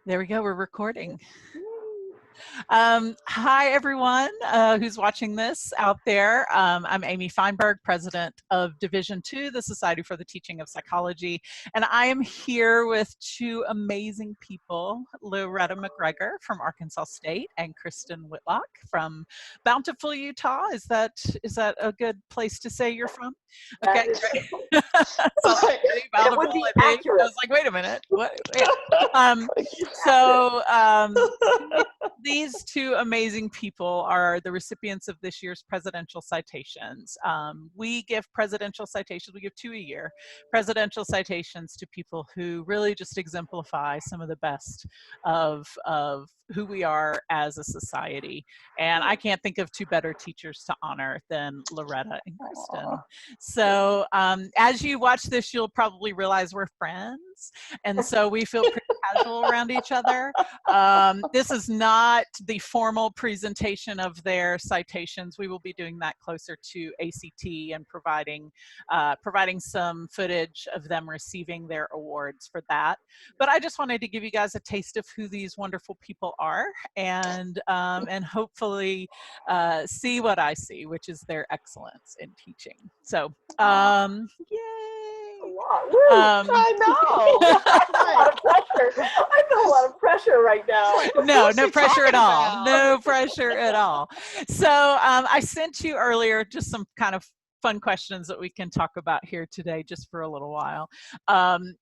There we go. We're recording. Hi, everyone who's watching this out there. I'm Amy Fineburg, President of Division II, the Society for the Teaching of Psychology. And I am here with two amazing people, Loretta McGregor from Arkansas State and Kristin Whitlock from Bountiful, Utah. Is that a good place to say you're from? Okay, great. So, it would be accurate. I was like, wait a minute. What? These two amazing people are the recipients of this year's Presidential Citations. We give Presidential Citations, we give 2 a year, Presidential Citations to people who really just exemplify some of the best of who we are as a society. And I can't think of two better teachers to honor than Loretta and Kristin. So as you watch this, you'll probably realize we're friends. And so we feel pretty casual around each other. This is not the formal presentation of their citations. We will be doing that closer to ACT and providing some footage of them receiving their awards for that. But I just wanted to give you guys a taste of who these wonderful people are, and hopefully see what I see, which is their excellence in teaching. So, yay! I know. I feel a lot of pressure. I feel a lot of pressure right now. No pressure at all. No pressure at all. So I sent you earlier just some kind of fun questions that we can talk about here today just for a little while.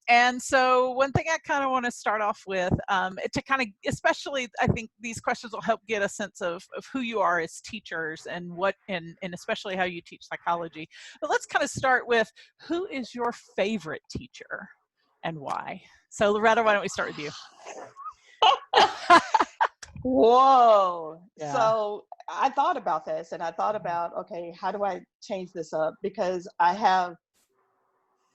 And so one thing I kind of want to start off with, to kind of, especially I think these questions will help get a sense of who you are as teachers and what, and especially how you teach psychology. But let's kind of start with, who is your favorite teacher and why? So Loretta, why don't we start with you? Whoa. Yeah. So I thought about this, and I thought about, okay, how do I change this up? Because I have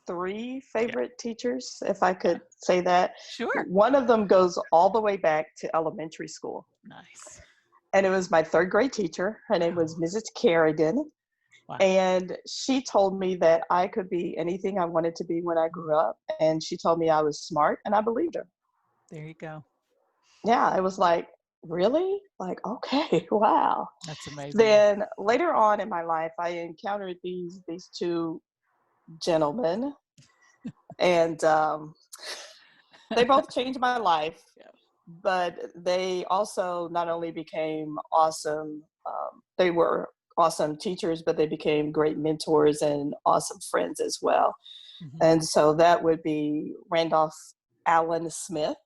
3 favorite teachers, if I could say that. Sure. One of them goes all the way back to elementary school. Nice. And it was my 3rd grade teacher. Her name was Mrs. Kerrigan. Wow. And she told me that I could be anything I wanted to be when I grew up. And she told me I was smart, and I believed her. There you go. Yeah, it was like, really? Like, okay, wow. That's amazing. Then later on in my life, I encountered these 2 gentlemen, and they both changed my life. Yeah. But they also not only became awesome, they were awesome teachers, but they became great mentors and awesome friends as well. Mm-hmm. And so that would be Randolph Allen Smith.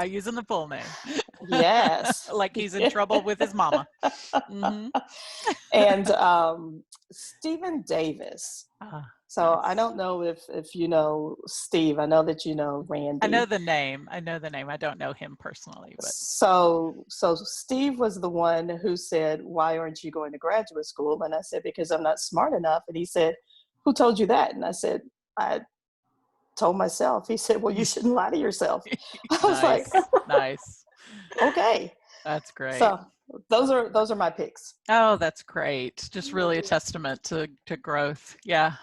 Using the full name. Yes. Like he's in trouble with his mama. Mm-hmm. And Stephen Davis. So nice. I don't know if you know Steve. I know that you know Randy. I know the name. I don't know him personally. But So Steve was the one who said, "Why aren't you going to graduate school?" And I said, "Because I'm not smart enough." And he said, "Who told you that?" And I said, "I told myself." He said, "Well, you shouldn't lie to yourself." I was like, nice. Okay. That's great. So those are my picks. Oh, that's great. Just really a testament to growth. Yeah.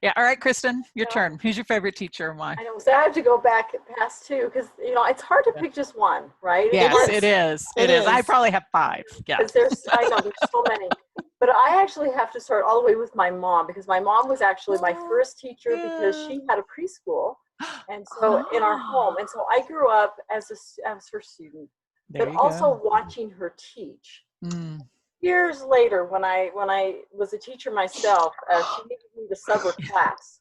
Yeah. All right, Kristin, your turn. Who's your favorite teacher and why? I know. So I have to go back past 2 because, it's hard to pick just one, right? Yes, it is. It is. I probably have 5. Yeah. There's so many. But I actually have to start all the way with my mom, because my mom was actually my first teacher because she had a preschool. And so in our home. And so I grew up as her student, but also watching her teach. Mm. Years later, when I was a teacher myself, she needed me to sub her class.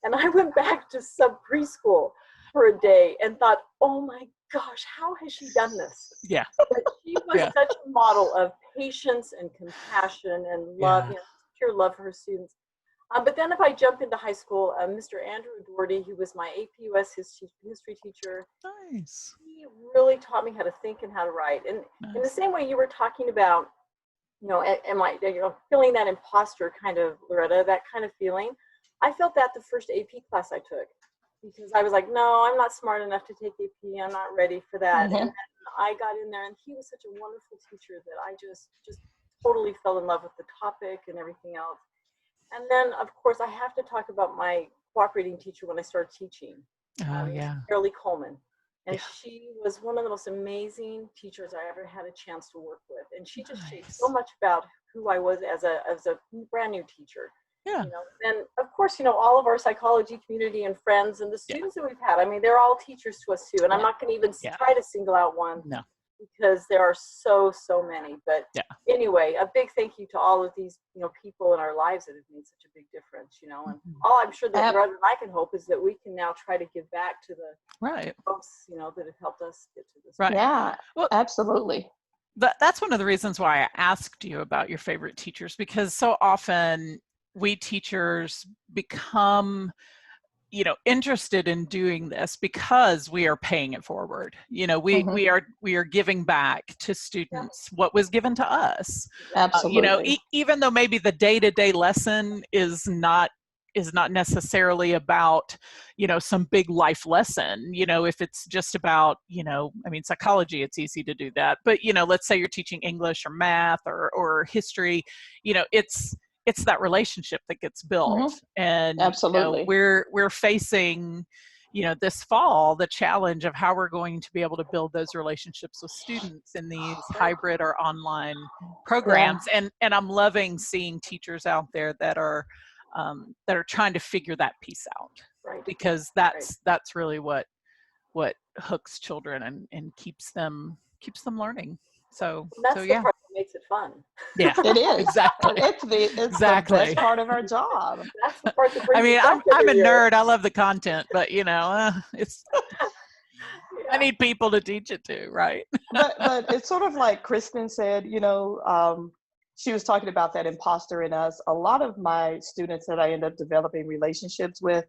And I went back to sub preschool for a day and thought, oh my gosh, how has she done this? Yeah. But she was such a model of patience and compassion and love, pure love for her students. But then if I jump into high school, Mr. Andrew Doherty, who was my AP US history teacher, nice. He really taught me how to think and how to write. And nice. In the same way you were talking about, feeling that imposter kind of, Loretta, that kind of feeling, I felt that the first AP class I took, because I was like, no, I'm not smart enough to take AP. I'm not ready for that. Mm-hmm. And then I got in there, and he was such a wonderful teacher that I just totally fell in love with the topic and everything else. And then, of course, I have to talk about my cooperating teacher when I started teaching. Oh, yeah. Shirley Coleman. And she was one of the most amazing teachers I ever had a chance to work with. And she just shaped so much about who I was as a brand new teacher. Yeah. You know, and of course, you know, all of our psychology community and friends and the students that we've had, I mean, they're all teachers to us too. And I'm not going to even try to single out one because there are so many. But anyway, a big thank you to all of these, you know, people in our lives that have made such a big difference, you know, and all I'm sure that Loretta and I can hope is that we can now try to give back to the folks, you know, that have helped us get to this point. Yeah, well, absolutely. That's one of the reasons why I asked you about your favorite teachers, because so often we teachers become, you know, interested in doing this because we are paying it forward. You know, we are giving back to students what was given to us. Absolutely. You know, even though maybe the day-to-day lesson is not necessarily about, you know, some big life lesson. You know, if it's just about, you know, I mean, psychology, it's easy to do that. But, you know, let's say you're teaching English or math or history, you know, it's that relationship that gets built. And absolutely, you know, we're facing, you know, this fall, the challenge of how we're going to be able to build those relationships with students in these hybrid or online programs. And I'm loving seeing teachers out there that are trying to figure that piece out, because that's really what hooks children and keeps them learning. So that's the part that makes it fun. Yeah, it is. Exactly. It's the best part of our job. That's the part that brings I mean, I'm a nerd. I love the content, but you know, it's I need people to teach it to, right? but it's sort of like Kristin said, you know, she was talking about that imposter in us. A lot of my students that I end up developing relationships with,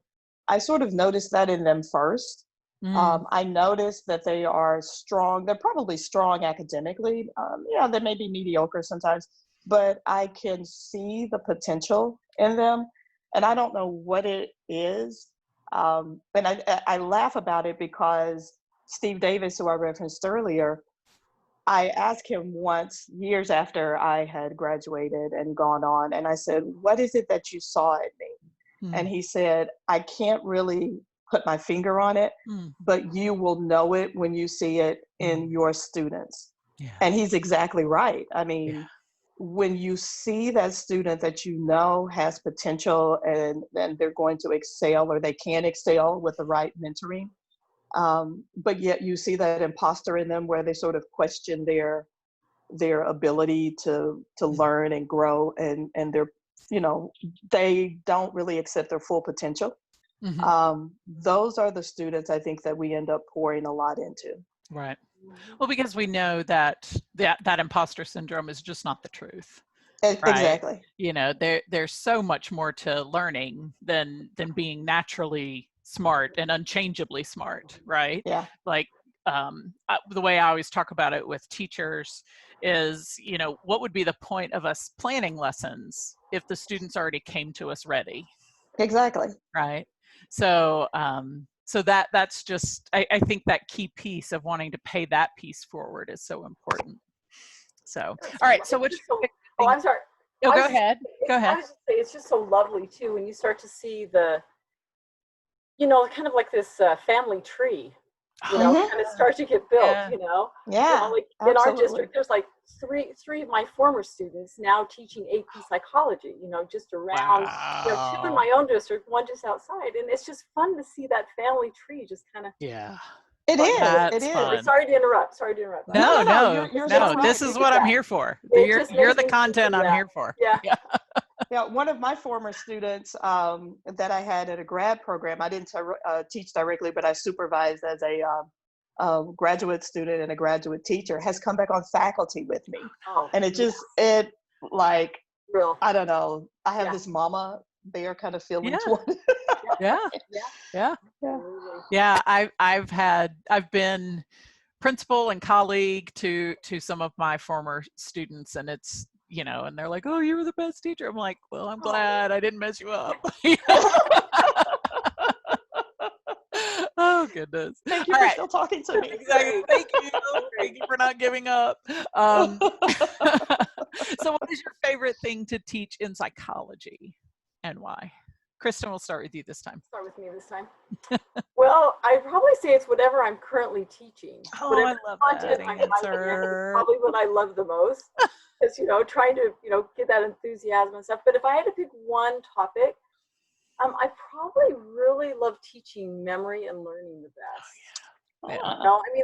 I sort of noticed that in them first. I noticed that they are strong. They're probably strong academically. Yeah, they may be mediocre sometimes, but I can see the potential in them. And I don't know what it is. And I laugh about it because Steve Davis, who I referenced earlier, I asked him once, years after I had graduated and gone on, and I said, what is it that you saw in me? And he said, I can't really put my finger on it, but you will know it when you see it in your students. And he's exactly right. I mean, when you see that student that you know has potential and they're going to excel, or they can excel with the right mentoring, but yet you see that imposter in them where they sort of question their ability to learn and grow, and they're, you know, they don't really accept their full potential. Those are the students I think that we end up pouring a lot into. Right. Well, because we know that imposter syndrome is just not the truth. Right? Exactly. You know, there's so much more to learning than being naturally smart and unchangeably smart, right? Yeah. Like the way I always talk about it with teachers is, you know, what would be the point of us planning lessons if the students already came to us ready? Exactly. Right. So that's just, I think that key piece of wanting to pay that piece forward is so important. So, all right. So which? Oh, I'm sorry. Oh, go ahead. Go ahead. I was just saying, it's just so lovely too when you start to see the, you know, kind of like this family tree, you know, kind of start to get built. You know. Yeah. You know, like in our district, there's like three of my former students now teaching AP psychology. You know, just around. You know, 2 in my own district, 1 just outside, and it's just fun to see that family tree just kind of. Yeah. It is. That's it is. fun. Sorry to interrupt. No. You're This is what I'm here for. You're the content I'm here for. Yeah. Yeah, one of my former students that I had at a grad program, I didn't teach directly, but I supervised as a graduate student and a graduate teacher, has come back on faculty with me. And it just, like, I don't know, I have this mama bear kind of feeling toward it. Yeah. I've been principal and colleague to some of my former students, and it's, you know, and they're like, oh, you were the best teacher. I'm like, well, I'm glad I didn't mess you up. Oh, goodness. Thank you for still talking to me. Exactly. Thank you. Thank you for not giving up. So what is your favorite thing to teach in psychology and why? Kristin, we'll start with you this time. Start with me this time. Well, I'd probably say it's whatever I'm currently teaching. Oh, Whatever I love content that I'm writing answer. is probably what I love the most. Because, trying to, get that enthusiasm and stuff. But if I had to pick one topic, I probably really love teaching memory and learning the best. Yeah.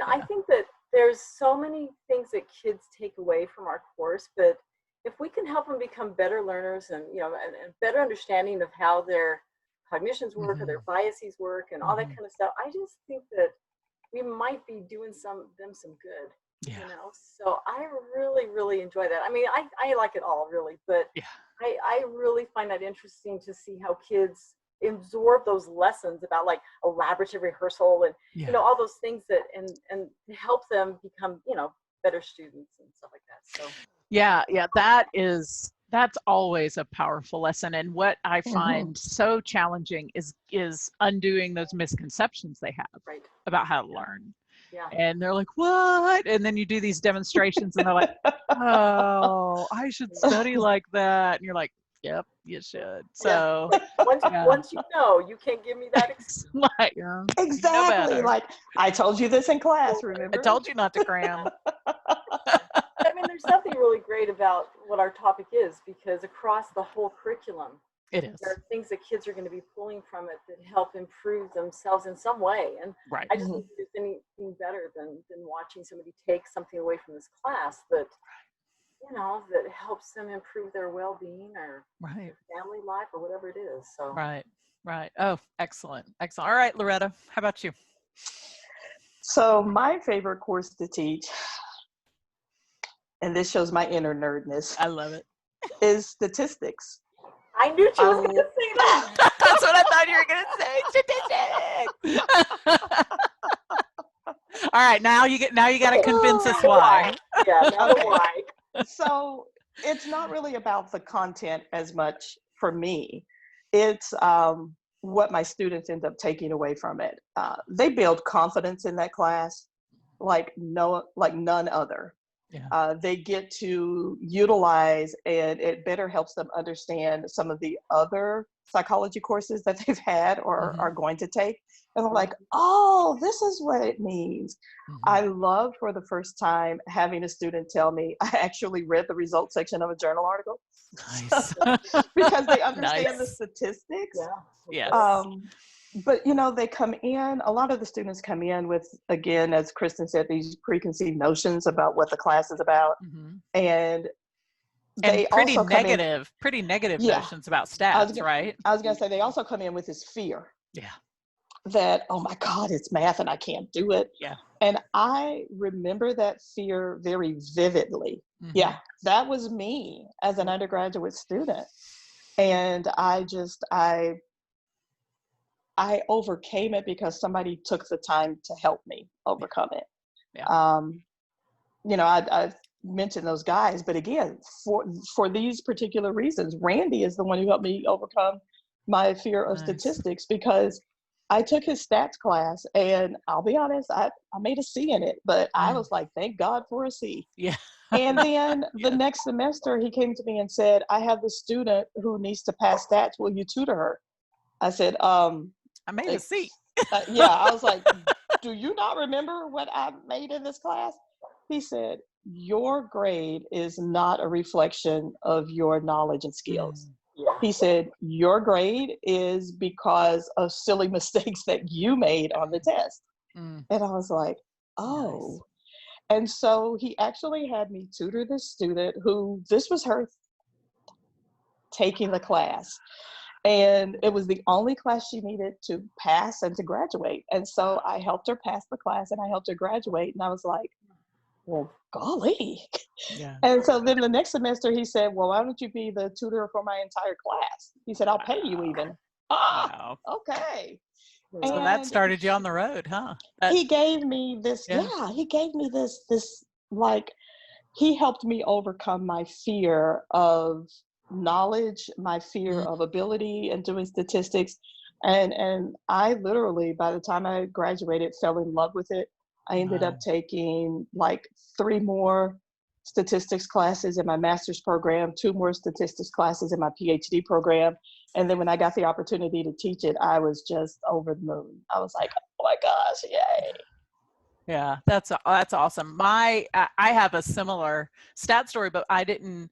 I think that there's so many things that kids take away from our course, but if we can help them become better learners and, and better understanding of how their cognitions work or their biases work and all that kind of stuff, I just think that we might be doing them some good. Yeah. So I really, really enjoy that. I like it all really, but I really find that interesting to see how kids absorb those lessons about like elaborative rehearsal and all those things that and help them become better students and stuff like that. So that's always a powerful lesson. And what I find so challenging is undoing those misconceptions they have about how to learn. Yeah. And they're like, what? And then you do these demonstrations and they're like, oh, I should study like that. And you're like, yep, you should. So once you know, you can't give me that excuse. Exactly. Like, I told you this in class, remember? I told you not to cram. There's something really great about what our topic is, because across the whole curriculum, it is. There are things that kids are going to be pulling from it that help improve themselves in some way. And I just think there's anything better than watching somebody take something away from this class that, that helps them improve their well-being or their family life or whatever it is. So Right. Oh, excellent. All right, Loretta, how about you? So my favorite course to teach, and this shows my inner nerdness. I love it. Is statistics. I knew she was going to say that. That's what I thought you were going to say. Statistics. All right, now you got to convince us why. Yeah, now why. So it's not really about the content as much for me. It's what my students end up taking away from it. They build confidence in that class like none other. Yeah. They get to utilize, and it better helps them understand some of the other psychology courses that they've had or are going to take. And they're like, oh, this is what it means. I love for the first time having a student tell me, I actually read the results section of a journal article. Nice. Because they understand the statistics. Yeah. Yes. But, they come in, a lot of the students come in with, again, as Kristin said, these preconceived notions about what the class is about. And they pretty also negative notions about stats, right? I was going to say, they also come in with this fear. Yeah. That, oh my God, it's math and I can't do it. Yeah. And I remember that fear very vividly. Yeah, that was me as an undergraduate student. And I overcame it because somebody took the time to help me overcome it. Yeah. I've mentioned those guys, but again, for these particular reasons, Randy is the one who helped me overcome my fear of statistics, because I took his stats class, and I'll be honest, I made a C in it, but I was like, thank God for a C. Yeah. And then the next semester, he came to me and said, I have this student who needs to pass stats. Will you tutor her? I said, I made a C. I was like, do you not remember what I made in this class? He said, your grade is not a reflection of your knowledge and skills. He said, your grade is because of silly mistakes that you made on the test. And I was like, oh. Nice. And so he actually had me tutor this student who, this was her taking the class. And it was the only class she needed to pass and to graduate. And so I helped her pass the class and I helped her graduate. And I was like, well, golly. Yeah. And so then the next semester he said, well, why don't you be the tutor for my entire class? He said, I'll pay you even. Okay. So that started you on the road, huh? He gave me this, he gave me this, like, he helped me overcome my fear of knowledge, my fear of ability and doing statistics. And I literally, by the time I graduated, fell in love with it. I ended up taking like 3 more statistics classes in my master's program, 2 more statistics classes in my PhD program. And then when I got the opportunity to teach it, I was just over the moon. I was like, oh my gosh, yay. Yeah, that's awesome. I have a similar stat story, but I didn't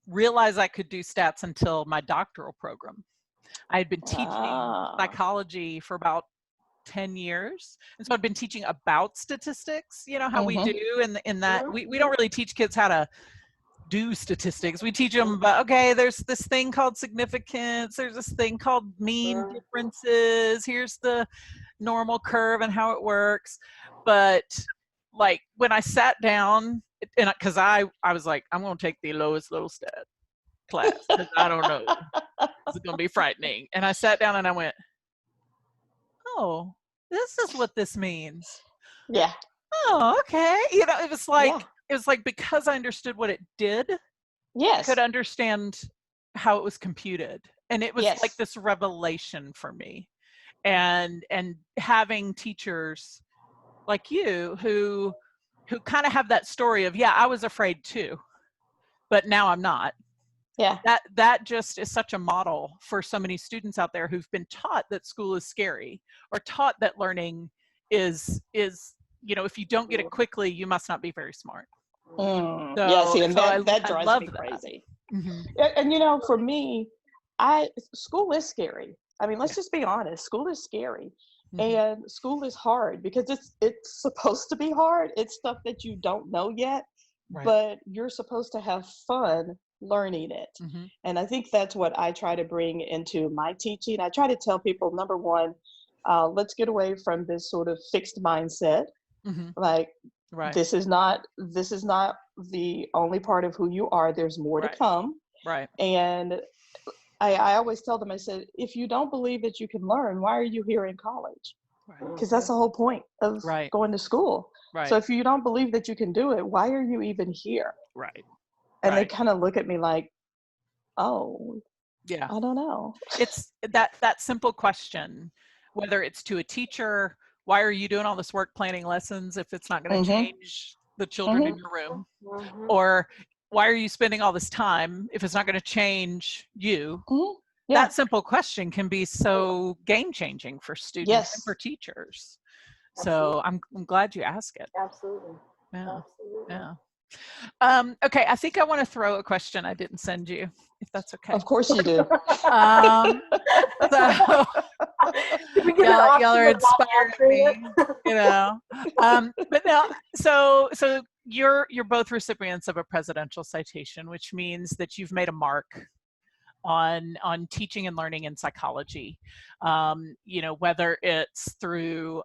realize I could do stats until my doctoral program. I had been teaching psychology for about 10 years. And so I've been teaching about statistics, you know, how we do in that we don't really teach kids how to do statistics. We teach them about, okay, there's this thing called significance. There's this thing called mean differences. Here's the normal curve and how it works. But like when I sat down, and because I was like, I'm going to take the lowest little stat class because I don't know. It's going to be frightening. And I sat down and I went, oh, this is what this means. Yeah. Oh, okay. You know, it was like because I understood what it did, yes, I could understand how it was computed. And it was like this revelation for me. And having teachers like you who kind of have that story of, yeah, I was afraid too, but now I'm not. Yeah. That just is such a model for so many students out there who've been taught that school is scary, or taught that learning is, you know, if you don't get it quickly, you must not be very smart. So, yeah, see, and that drives me crazy. And, you know, for me, school is scary. I mean, let's just be honest. School is scary. And school is hard because it's supposed to be hard. It's stuff that you don't know yet, but you're supposed to have fun learning it. And I think that's what I try to bring into my teaching. I try to tell people, number one, let's get away from this sort of fixed mindset. Like, this is not the only part of who you are. There's more to come. And I always tell them, I said, if you don't believe that you can learn, why are you here in college? Because that's the whole point of going to school. So if you don't believe that you can do it, why are you even here? And they kind of look at me like, oh, yeah, I don't know. It's that simple question, whether it's to a teacher, why are you doing all this work planning lessons if it's not going to change the children in your room? Or why are you spending all this time if it's not going to change you? That simple question can be so game changing for students and for teachers. So I'm glad you asked it. Absolutely. Yeah. Yeah. Okay, I think I want to throw a question I didn't send you, if that's okay. Of course you do. So y'all are inspiring me, you know. But now, so you're both recipients of a presidential citation, which means that you've made a mark on teaching and learning in psychology. You know, whether it's through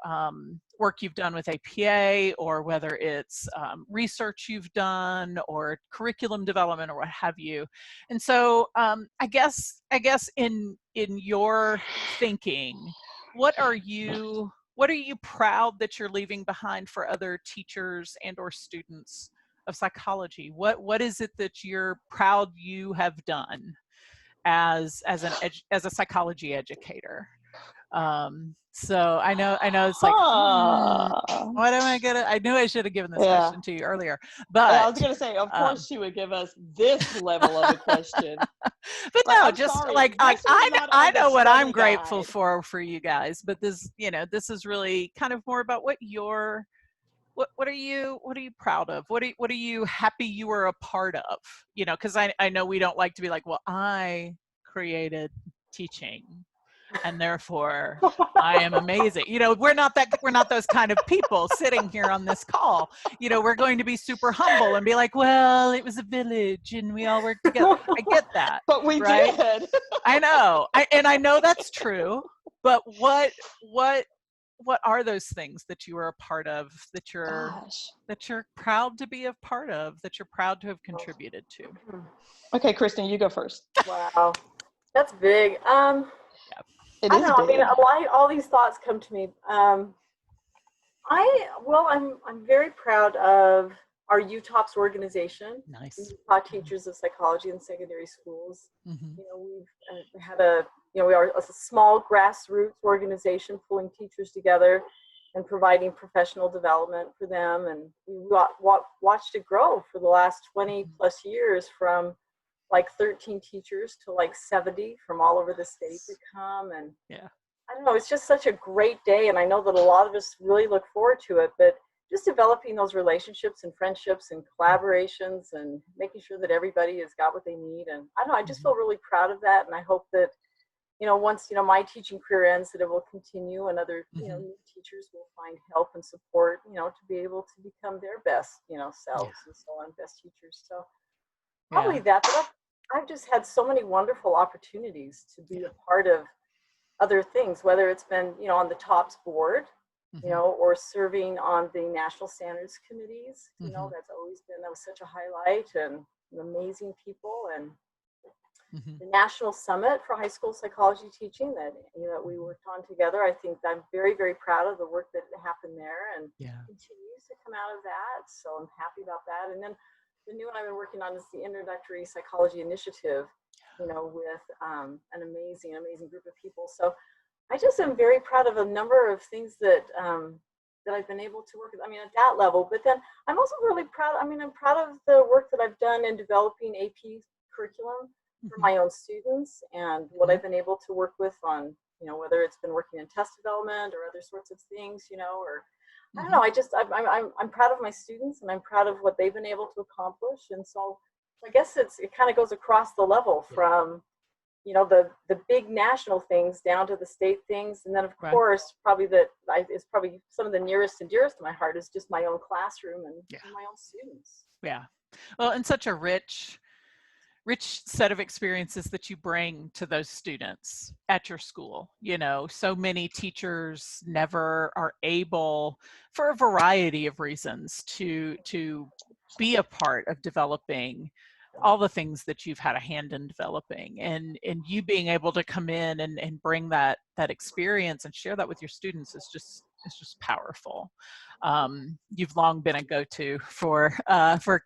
work you've done with APA, or whether it's research you've done, or curriculum development, or what have you. And so I guess in your thinking, what are you proud that you're leaving behind for other teachers and or students of psychology? What is it that you're proud you have done as a psychology educator? So I know it's like, what am I gonna? I knew I should have given this question to you earlier, but I was gonna say, of course, she would give us this level of a question. But no, just like I know what I'm grateful for you guys, but this, you know, this is really kind of more about what are you proud of? What are you happy you were a part of? You know, because I know we don't like to be like, well, I created teaching, and therefore I am amazing. You know, we're not those kind of people sitting here on this call. You know, we're going to be super humble and be like, well, it was a village and we all worked together. I get that. But we did. I know. I know that's true. But what are those things that you were a part of, that you're proud to be a part of, that you're proud to have contributed to? Okay, Kristin, you go first. Wow, that's big. I don't know. Big. I mean, all these thoughts come to me. I'm very proud of our UTOPS organization. Nice. Utah Teachers of Psychology in Secondary Schools. You know, we've had we are a small grassroots organization pulling teachers together and providing professional development for them. And we watched it grow for the last 20 plus years, from like 13 teachers to like 70 from all over the state that come. And yeah, I don't know, it's just such a great day. And I know that a lot of us really look forward to it, but just developing those relationships and friendships and collaborations and making sure that everybody has got what they need. And I don't know, I just feel really proud of that. And I hope that, you know, once, you know, my teaching career ends, that it will continue and other, you know, new teachers will find help and support, you know, to be able to become their best, you know, selves and so on, best teachers. So probably that, but I've just had so many wonderful opportunities to be a part of other things, whether it's been, you know, on the TOPS board, you know, or serving on the national standards committees. You know, that was such a highlight, and amazing people. And the national summit for high school psychology teaching that, you know, we worked on together. I think I'm very, very proud of the work that happened there and continues to come out of that. So I'm happy about that. And then the new one I've been working on is the Introductory Psychology Initiative, you know, with an amazing group of people. So I just am very proud of a number of things that that I've been able to work with. I mean, at that level, but then I'm also really proud. I mean, I'm proud of the work that I've done in developing AP curriculum for my own students, and what I've been able to work with on, you know, whether it's been working in test development or other sorts of things, you know, or I don't know. I'm proud of my students, and I'm proud of what they've been able to accomplish. And so I guess it kind of goes across the level from, you know, the big national things down to the state things. And then of course, probably is probably some of the nearest and dearest to my heart is just my own classroom and my own students. Yeah. Well, and such a rich set of experiences that you bring to those students at your school. You know, so many teachers never are able, for a variety of reasons, to be a part of developing all the things that you've had a hand in developing, and you being able to come in and bring that experience and share that with your students is just powerful. You've long been a go-to for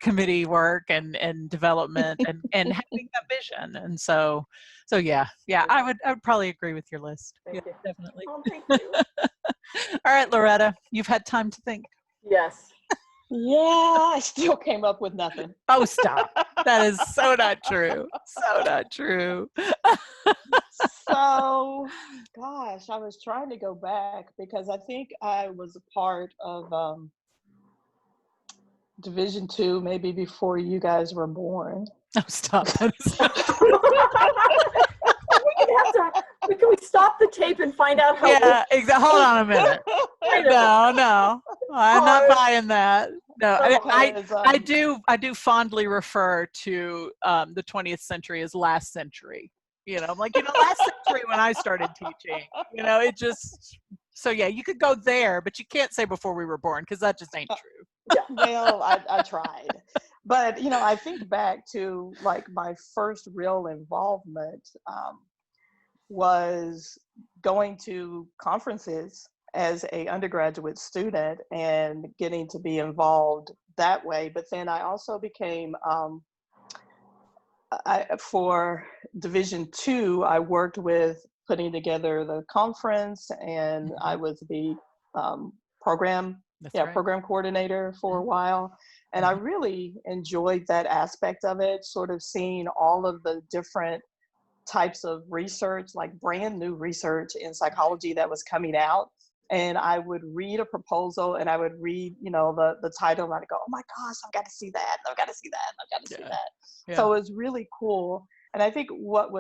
committee work and development and having that vision. And so yeah, I would probably agree with your list. Thank you. Definitely. Oh, thank you. All right, Loretta, you've had time to think. Yes. Yeah, I still came up with nothing. Oh, stop. That is so not true. So not true. So, gosh, I was trying to go back because I think I was a part of Division II, maybe before you guys were born. Oh, stop. That is Can we stop the tape and find out how? Yeah, exactly. Hold on a minute. No, I'm not buying that. No, I do fondly refer to the 20th century as last century. You know, I'm like, last century when I started teaching. You know, it just. So yeah, you could go there, but you can't say before we were born, because that just ain't true. Yeah, well, I tried. But, I think back to like my first real involvement was going to conferences as a undergraduate student and getting to be involved that way. But then I also became, for Division II, I worked with putting together the conference, and I was the program coordinator for a while. And I really enjoyed that aspect of it, sort of seeing all of the different types of research, like brand new research in psychology that was coming out. And I would read a proposal, and I would read, the title, and I'd go, oh my gosh, I've got to see that. I've got to see that. I've got to see that. Yeah. So it was really cool. And I think what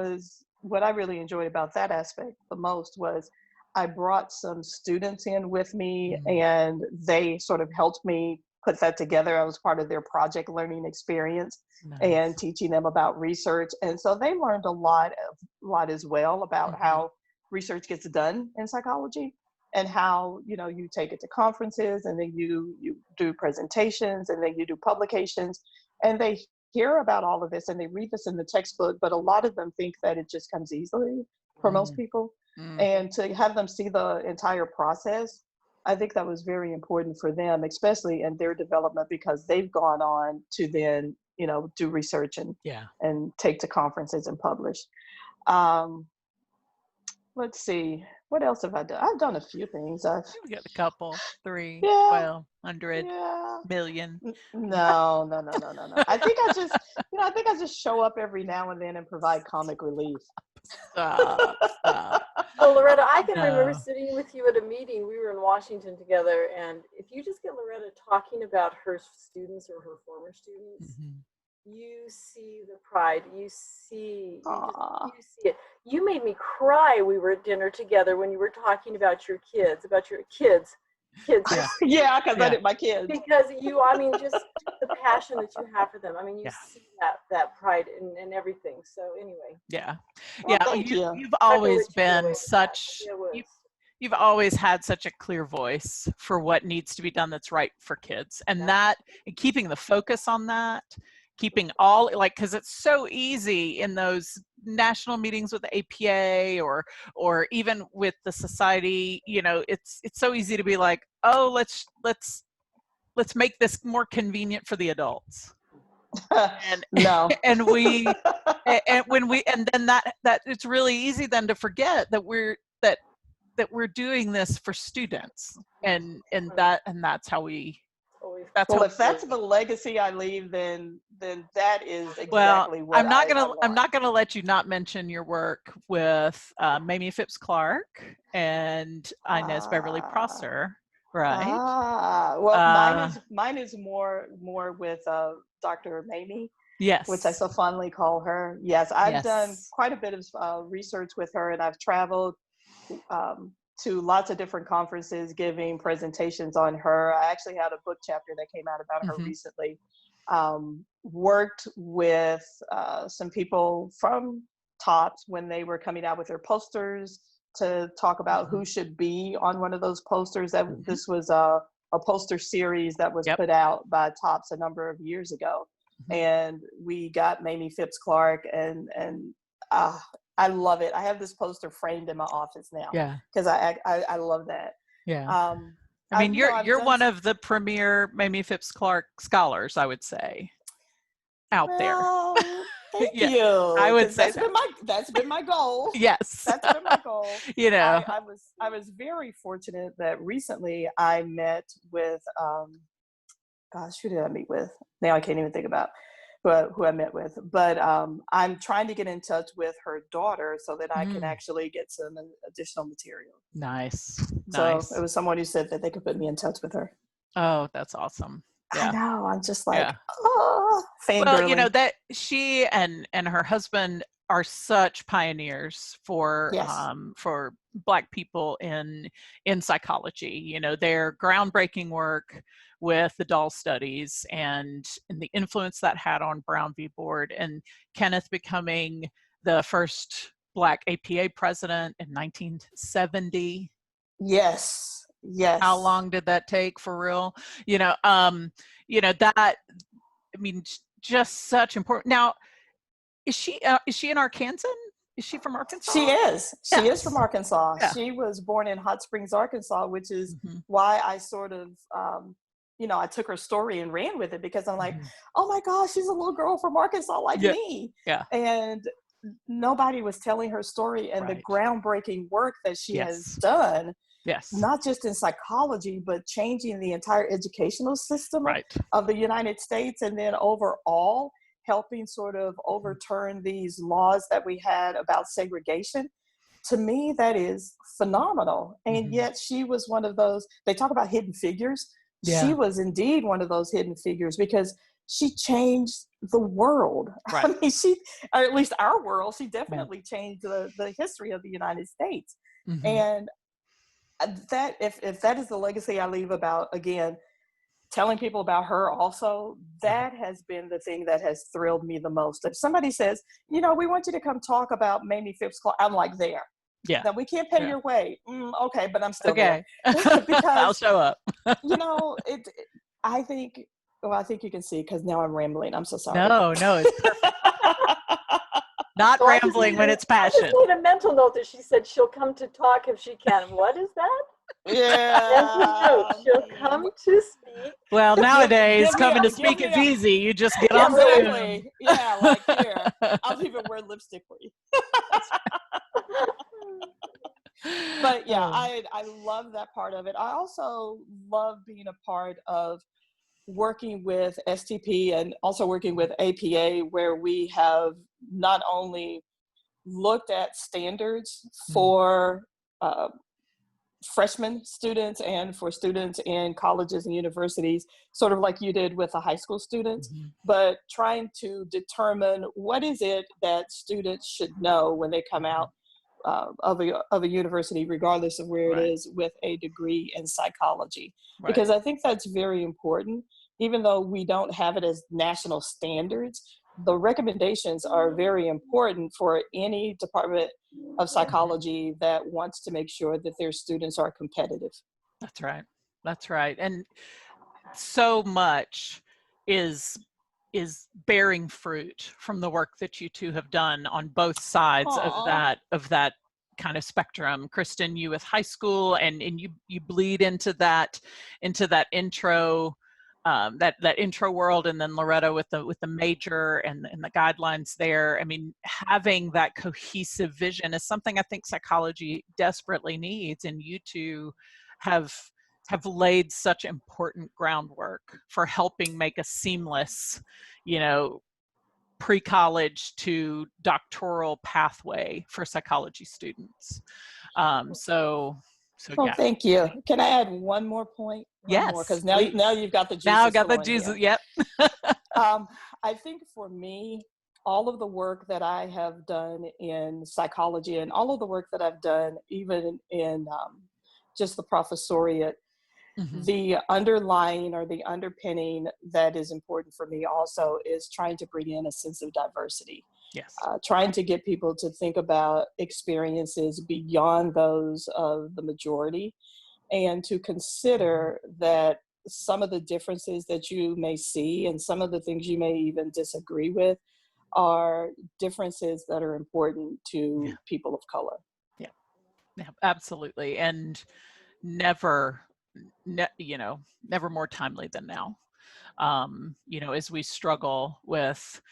I really enjoyed about that aspect the most was I brought some students in with me, and they sort of helped me put that together. I was part of their project learning experience. Nice. And teaching them about research. And so they learned a lot as well about how research gets done in psychology, and how, you take it to conferences, and then you do presentations, and then you do publications, and they hear about all of this and they read this in the textbook, but a lot of them think that it just comes easily for most people. And to have them see the entire process, I think that was very important for them, especially in their development, because they've gone on to then, do research and take to conferences and publish. let's see. What else have I done? I've done a few things. We got a couple, 3, Yeah, 100 yeah. million. No. I think I just show up every now and then and provide comic relief. Stop. Well, Loretta, I can remember No. sitting with you at a meeting. We were in Washington together, and if you just get Loretta talking about her students or her former students, you see the pride. You see it. You made me cry. We were at dinner together when you were talking about your kids. Yeah. Yeah, because I did my kids. Because just the passion that you have for them. I mean, you see that pride in everything. So anyway. Yeah. Well, Yeah. thank you. You've always been you've always had such a clear voice for what needs to be done that's right for kids. And keeping the focus on that, keeping all, because it's so easy in those national meetings with the APA or even with the society, it's so easy to be like, oh, let's make this more convenient for the adults. And no. and then that it's really easy then to forget that we're doing this for students, and that's how we. If that's the legacy I leave, then that is exactly what I'm not gonna let you not mention your work with Mamie Phipps Clark and Inez Beverly Prosser, right? Mine is more with Dr. Mamie. Yes. Which I so fondly call her. Yes, I've done quite a bit of research with her, and I've traveled to lots of different conferences giving presentations on her. I actually had a book chapter that came out about her recently. Worked with some people from TOPS when they were coming out with their posters to talk about who should be on one of those posters. This was a poster series that was put out by TOPS a number of years ago. And we got Mamie Phipps Clark, and I love it. I have this poster framed in my office now. Yeah. Because I love that. Yeah. I mean, you're one of the premier Mamie Phipps Clark scholars, I would say, out there. Thank you. I would say that's been my goal. Yes. That's been my goal. I was very fortunate that recently I met with who did I meet with? Now I can't even think about who I met with. But I'm trying to get in touch with her daughter so that I can actually get some additional material. Nice. So it was someone who said that they could put me in touch with her. Oh, that's awesome. Yeah. I know. I'm just like, fangirling. Well, that she and her husband are such pioneers for Black people in psychology. Their groundbreaking work with the doll studies and the influence that had on Brown v. Board, and Kenneth becoming the first Black APA president in 1970. Yes. How long did that take for real? That, I mean, just such important. Now, is she an Arkansan? Is she from Arkansas? She is. She is from Arkansas. Yeah. She was born in Hot Springs, Arkansas, which is why I sort of, I took her story and ran with it, because I'm like, oh my gosh, she's a little girl from Arkansas like me. Yeah. And nobody was telling her story and the groundbreaking work that she has done. Yes. Not just in psychology, but changing the entire educational system of the United States, and then overall helping sort of overturn these laws that we had about segregation. To me, that is phenomenal. And yet she was one of those, they talk about hidden figures. Yeah. She was indeed one of those hidden figures, because she changed the world. Right. I mean, or at least our world, she definitely changed the history of the United States. And that, if that is the legacy I leave about, again, telling people about her also, that has been the thing that has thrilled me the most. If somebody says, we want you to come talk about Mamie Phipps Clark, I'm like, there. Yeah. Now, we can't pay your way. Okay, but I'm still there. Because I'll show up. I think you can see, because now I'm rambling. I'm so sorry. No, it's perfect. Not rambling when it's passion. I just made a mental note that she said she'll come to talk if she can. What is that? Yeah. She'll come to speak. Well, nowadays, coming to speak is easy. You just get on Zoom. Yeah, like here. I'll even wear lipstick for you. But yeah, Oh. I love that part of it. I also love being a part of working with STP and also working with APA, where we have not only looked at standards for freshman students and for students in colleges and universities, sort of like you did with the high school students, but trying to determine what is it that students should know when they come out of a university, regardless of where it is, with a degree in psychology. Because I think that's very important. Even though we don't have it as national standards, the recommendations are very important for any department of psychology that wants to make sure that their students are competitive. That's right. That's right. And so much is bearing fruit from the work that you two have done on both sides Aww. of that kind of spectrum. Kristin, you with high school, and you bleed into that intro, that intro world, and then Loretta with the major and the guidelines there. I mean, having that cohesive vision is something I think psychology desperately needs, and you two have laid such important groundwork for helping make a seamless, pre-college to doctoral pathway for psychology students. So Well, yeah. thank you. Can I add one more point? Yes, because now you've got the juices now I got the flowing juices. here. Yep. I think for me, all of the work that I have done in psychology and all of the work that I've done, even in just the professoriate, the underlying or the underpinning that is important for me also is trying to bring in a sense of diversity. Yes. Trying to get people to think about experiences beyond those of the majority, and to consider that some of the differences that you may see and some of the things you may even disagree with are differences that are important to people of color. Yeah, absolutely. And never more timely than now. As we struggle with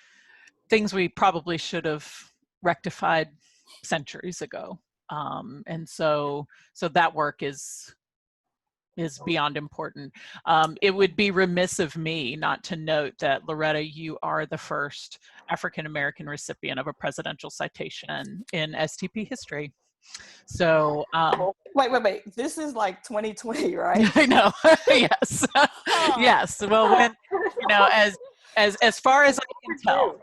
things we probably should have rectified centuries ago. And so that work is beyond important. It would be remiss of me not to note that, Loretta, you are the first African-American recipient of a presidential citation in STP history. So wait, this is like 2020, right? I know. Yes. Yes. Well, when as far as I can tell,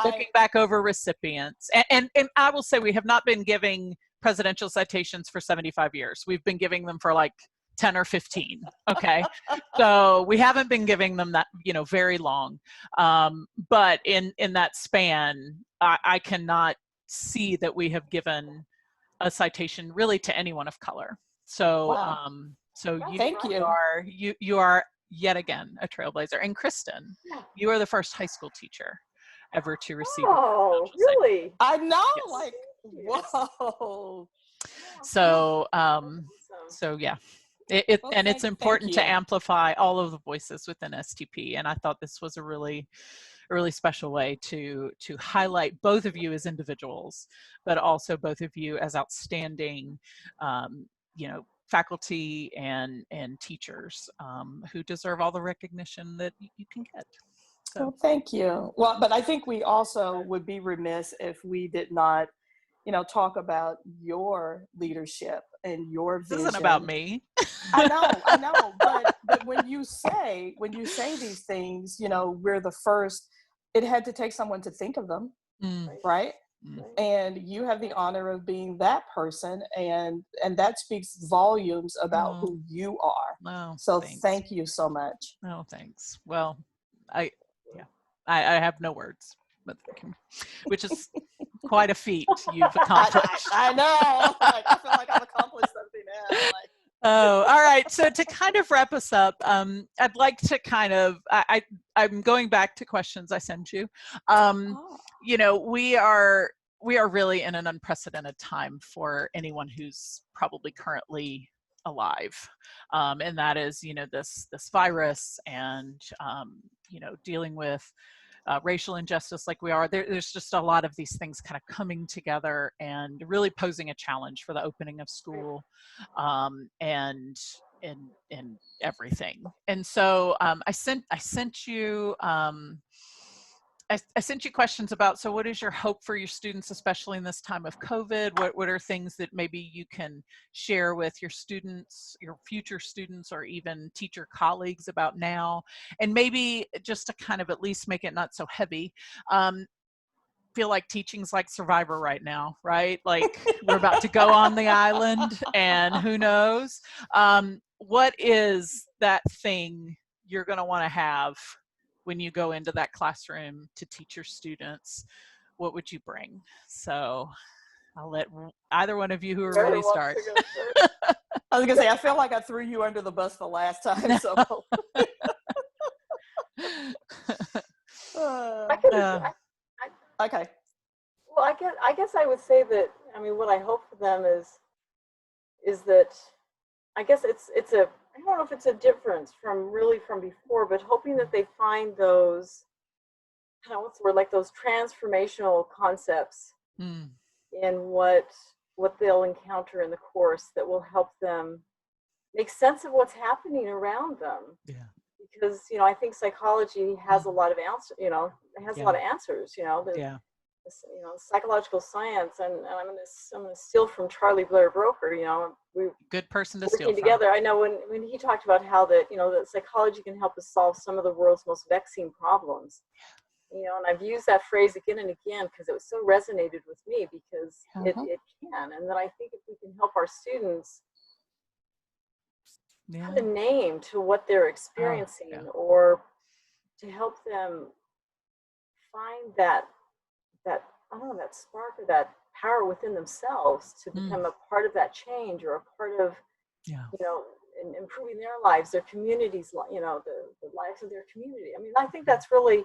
looking back over recipients, and I will say we have not been giving presidential citations for 75 years. We've been giving them for like 10 or 15. Okay. So we haven't been giving them that, very long. But in that span, I cannot see that we have given a citation really to anyone of color. So, wow. You are yet again a trailblazer. And Kristin, you are the first high school teacher ever to receive. Oh, really? I know. Yes. Like, whoa. So, so yeah. It's important to amplify all of the voices within STP, and I thought this was a really special way to highlight both of you as individuals, but also both of you as outstanding, faculty and teachers who deserve all the recognition that you can get. So. Well, thank you. Well, but I think we also would be remiss if we did not, talk about your leadership and your vision. This isn't about me. I know. But when you say these things, we're the first. It had to take someone to think of them, right? And you have the honor of being that person, and that speaks volumes about who you are. So thank you so much. Oh, thanks. Well, I have no words, but thank you, which is quite a feat you've accomplished. I know. I feel like I've accomplished something now. Oh, all right. So to kind of wrap us up, I'd like to I'm going back to questions I sent you. We are really in an unprecedented time for anyone who's probably currently alive, and that is this virus and dealing with racial injustice like we are. There's just a lot of these things kind of coming together and really posing a challenge for the opening of school, and everything. And so I sent you I sent you questions about, so what is your hope for your students, especially in this time of COVID? What are things that maybe you can share with your students, your future students, or even teacher colleagues about now? And maybe just to kind of at least make it not so heavy, feel like teaching's like Survivor right now, right? Like we're about to go on the island and who knows? What is that thing you're gonna wanna have when you go into that classroom to teach your students? What would you bring? So I'll let either one of you who are ready start. I was gonna say, I feel like I threw you under the bus the last time, so. Okay. Well, I guess I would say that, I mean, what I hope for them is that, I guess it's a, I don't know if it's a difference from before, but hoping that they find those, I don't know what's the word, like those transformational concepts in what they'll encounter in the course that will help them make sense of what's happening around them. Yeah. Because, you know, I think psychology has a lot of answers, you know, it has a lot of answers, you know, you know, psychological science, and I'm gonna steal from Charlie Blair Broker, you know, we good person to steal from. Together. I know when he talked about how that, you know, that psychology can help us solve some of the world's most vexing problems. You know, and I've used that phrase again and again because it was so resonated with me, because it can, and that I think if we can help our students put a name to what they're experiencing, or to help them find that I don't know, that spark or that power within themselves to become a part of that change, or a part of, you know, in improving their lives, their communities, you know, the lives of their community. I mean, I think that's really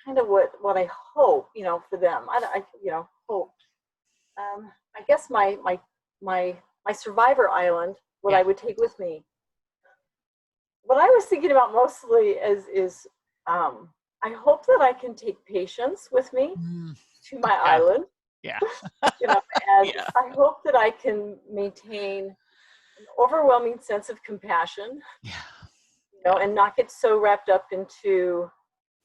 kind of what I hope, you know, for them. I you know, hope. I guess my survivor island, what I would take with me. What I was thinking about mostly is I hope that I can take patience with me to my island. Yeah. You know, and I hope that I can maintain an overwhelming sense of compassion. Yeah. You know, and not get so wrapped up into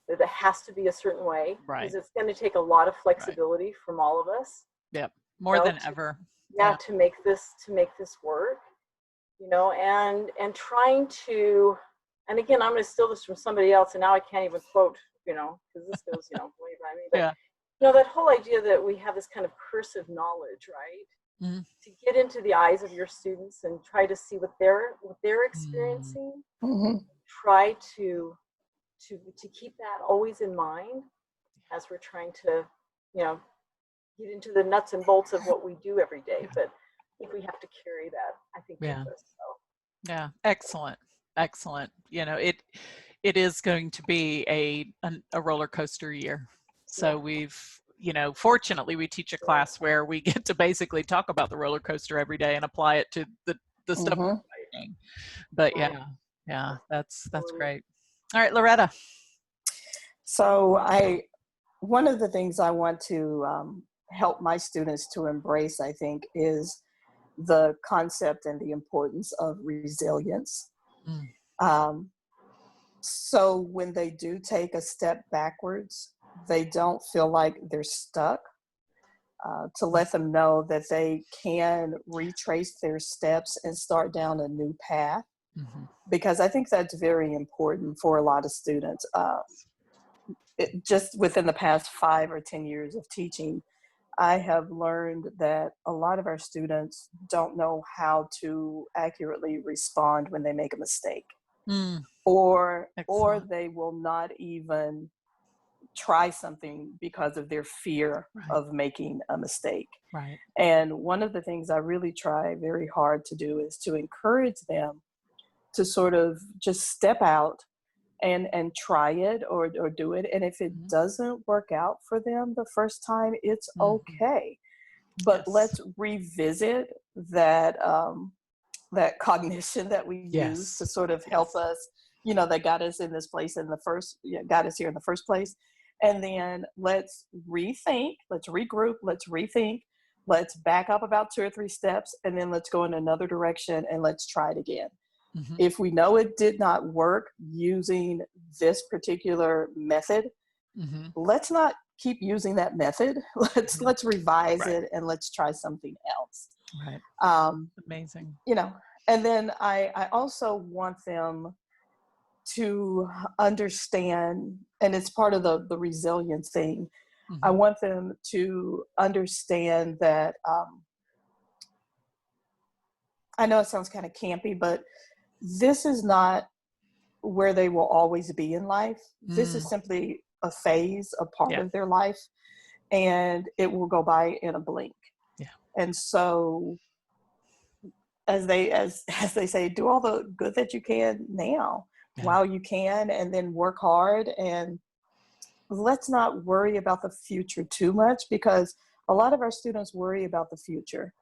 that it has to be a certain way. Right. Because it's going to take a lot of flexibility from all of us. Yep. More than ever. Yeah, to make this work. You know, and trying to, and again, I'm going to steal this from somebody else, and now I can't even quote, you know, because this goes, you know, way by me. But, you know, that whole idea that we have this kind of curse of knowledge, right? To get into the eyes of your students and try to see what they're experiencing. Try to keep that always in mind as we're trying to, you know, get into the nuts and bolts of what we do every day. But I think we have to carry that, I think, with us. So. Yeah, excellent. You know, it is going to be a roller coaster year. So we've, you know, fortunately we teach a class where we get to basically talk about the roller coaster every day and apply it to the stuff we're writing. But yeah, that's great. All right, Loretta. So one of the things I want to help my students to embrace, I think, is the concept and the importance of resilience. So when they do take a step backwards, they don't feel like they're stuck. To let them know that they can retrace their steps and start down a new path. Because I think that's very important for a lot of students. Just within the past 5 or 10 years of teaching, I have learned that a lot of our students don't know how to accurately respond when they make a mistake. Or they will not even try something because of their fear of making a mistake. And one of the things I really try very hard to do is to encourage them to sort of just step out and try it or do it. And if it doesn't work out for them the first time, it's okay. But let's revisit that that cognition that we use to sort of help us, you know, that got us in this place got us here in the first place. And then let's rethink, let's regroup, let's rethink, let's back up about 2 or 3 steps, and then let's go in another direction and let's try it again. Mm-hmm. If we know it did not work using this particular method, Mm-hmm. let's not keep using that method. Let's revise Right. it and let's try something else. Right. Amazing. You know, and then I also want them to understand, and it's part of the resilience thing. Mm-hmm. I want them to understand that, I know it sounds kind of campy, but this is not where they will always be in life. This is simply a phase, a part of their life, and it will go by in a blink. Yeah. And so as they say, do all the good that you can now while you can, and then work hard, and let's not worry about the future too much, because a lot of our students worry about the future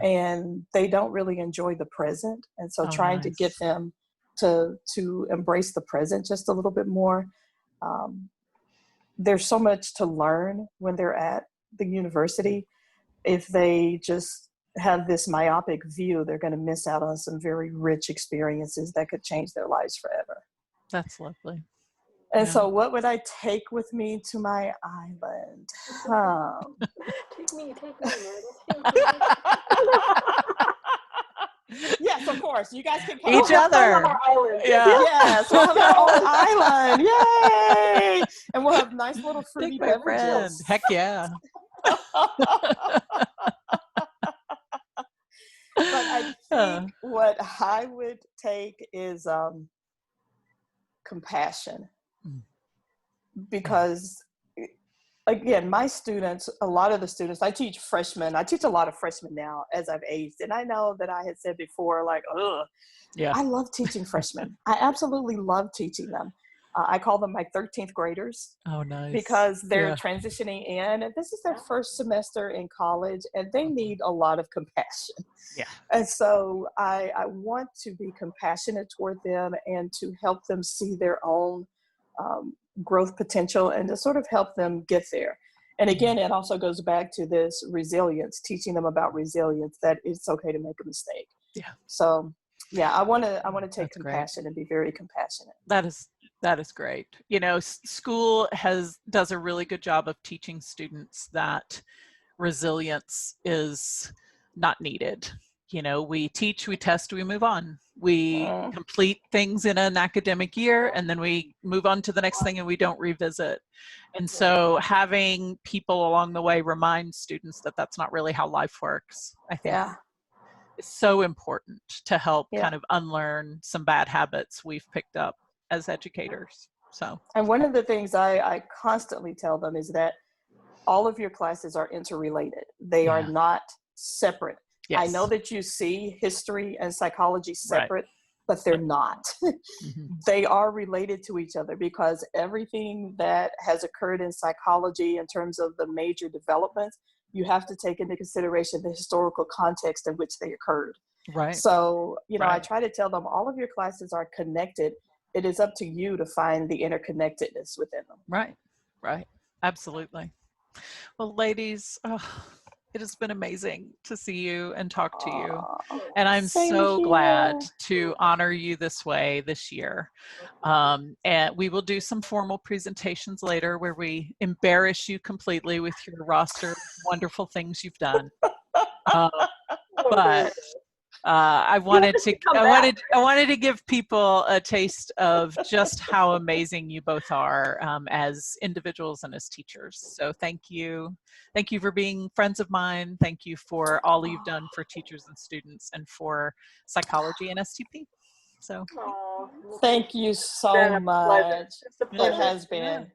and they don't really enjoy the present. And so trying to get them to embrace the present just a little bit more. There's so much to learn when they're at the university. If they just have this myopic view, they're going to miss out on some very rich experiences that could change their lives forever. That's lovely. And so what would I take with me to my island? Take me, Meredith. Yes, of course. You guys can come. Each other. On our island. Yeah. Yes, we'll have our own island. Yay! And we'll have nice little fruity Take my friend. beverages. Heck yeah. But I think what I would take is compassion. Because again, my students, a lot of the students, I teach freshmen. I teach a lot of freshmen now as I've aged. And I know that I had said before, like, I love teaching freshmen. I absolutely love teaching them. I call them my 13th graders. Oh, nice. Because they're transitioning in, and this is their first semester in college, and they need a lot of compassion. Yeah. And so I want to be compassionate toward them and to help them see their own growth potential and to sort of help them get there. And again, it also goes back to this resilience, teaching them about resilience, that it's okay to make a mistake. Yeah. So yeah, I want to take That's compassion and be very compassionate. That is great. You know, school does a really good job of teaching students that resilience is not needed. You know, we teach, we test, we move on. We complete things in an academic year, and then we move on to the next thing and we don't revisit. And so having people along the way remind students that that's not really how life works, I think is so important to help kind of unlearn some bad habits we've picked up as educators. So, and one of the things I constantly tell them is that all of your classes are interrelated. They are not separate. Yes. I know that you see history and psychology separate, but they're not. They are related to each other, because everything that has occurred in psychology in terms of the major developments, you have to take into consideration the historical context in which they occurred. Right. So, you know, I try to tell them all of your classes are connected. It is up to you to find the interconnectedness within them. Right. Right. Absolutely. Well, ladies, it has been amazing to see you and talk to you. And I'm so glad to honor you this way this year. And we will do some formal presentations later where we embarrass you completely with your roster of wonderful things you've done. But I wanted to give people a taste of just how amazing you both are as individuals and as teachers. So thank you for being friends of mine. Thank you for all you've done for teachers and students and for psychology and STP. So thank you so much. It has been.